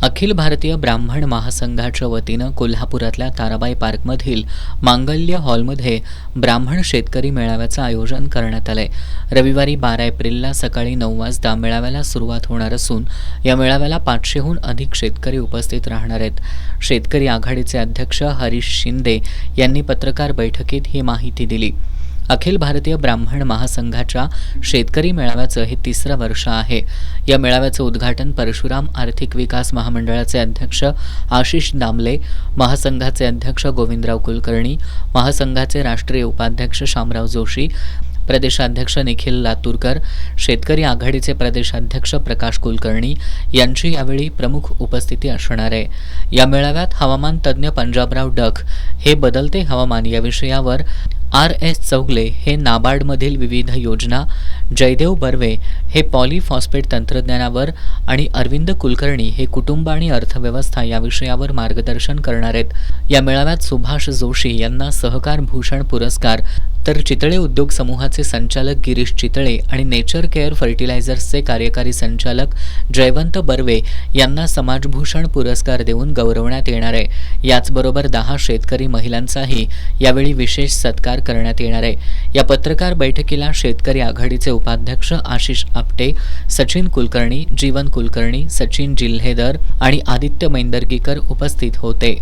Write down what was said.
अखिल भारतीय ब्राह्मण महासंघाच्या वतीनं कोल्हापुरातल्या ताराबाई पार्कमधील मांगल्य हॉलमध्ये ब्राह्मण शेतकरी मेळाव्याचं आयोजन करण्यात आलंय. रविवारी 12 एप्रिलला सकाळी 9 वाजता मेळाव्याला सुरुवात होणार असून या मेळाव्याला 500हून अधिक शेतकरी उपस्थित राहणार आहेत. शेतकरी आघाडीचे अध्यक्ष हरीश शिंदे यांनी पत्रकार बैठकीत ही माहिती दिली. अखिल भारतीय ब्राह्मण महासंघाच्या शेतकरी मेळाव्याचं हे 3रं वर्ष आहे. या मेळाव्याचं उद्घाटन परशुराम आर्थिक विकास महामंडळाचे अध्यक्ष आशिष दामले, महासंघाचे अध्यक्ष गोविंदराव कुलकर्णी, महासंघाचे राष्ट्रीय उपाध्यक्ष शामराव जोशी, प्रदेशाध्यक्ष निखिल लातूरकर, शेतकरी आघाडीचे प्रदेशाध्यक्ष प्रकाश कुलकर्णी यांची यावेळी प्रमुख उपस्थिती असणार आहे. या मेळाव्यात हवामान तज्ज्ञ पंजाबराव डक हे बदलते हवामान या विषयावर, RS चौगले हे नाबार्डमधील विविध योजना, जयदेव बर्वे हे पॉलीफॉस्फेट तंत्रज्ञानावर आणि अरविंद कुलकर्णी हे कुटुंब आणि अर्थव्यवस्था या विषयावर मार्गदर्शन करणार आहेत. या मेळाव्यात सुभाष जोशी यांना सहकार भूषण पुरस्कार, तर चितळे उद्योग समूहाचे संचालक गिरीश चितळे आणि नेचर केअर फर्टिलायझर्सचे कार्यकारी संचालक जयवंत बर्वे यांना समाजभूषण पुरस्कार देऊन गौरवण्यात येणार आहे. याचबरोबर 10 शेतकरी महिलांचाही यावेळी विशेष सत्कार करण्यात येणार आहे. या पत्रकार बैठकीला शेतकरी आघाडीचे उपाध्यक्ष आशिष आपटे, सचिन कुलकर्णी, जीवन कुलकर्णी, सचिन जिल्हेदर आणि आदित्य मैंदर्गीकर उपस्थित होते.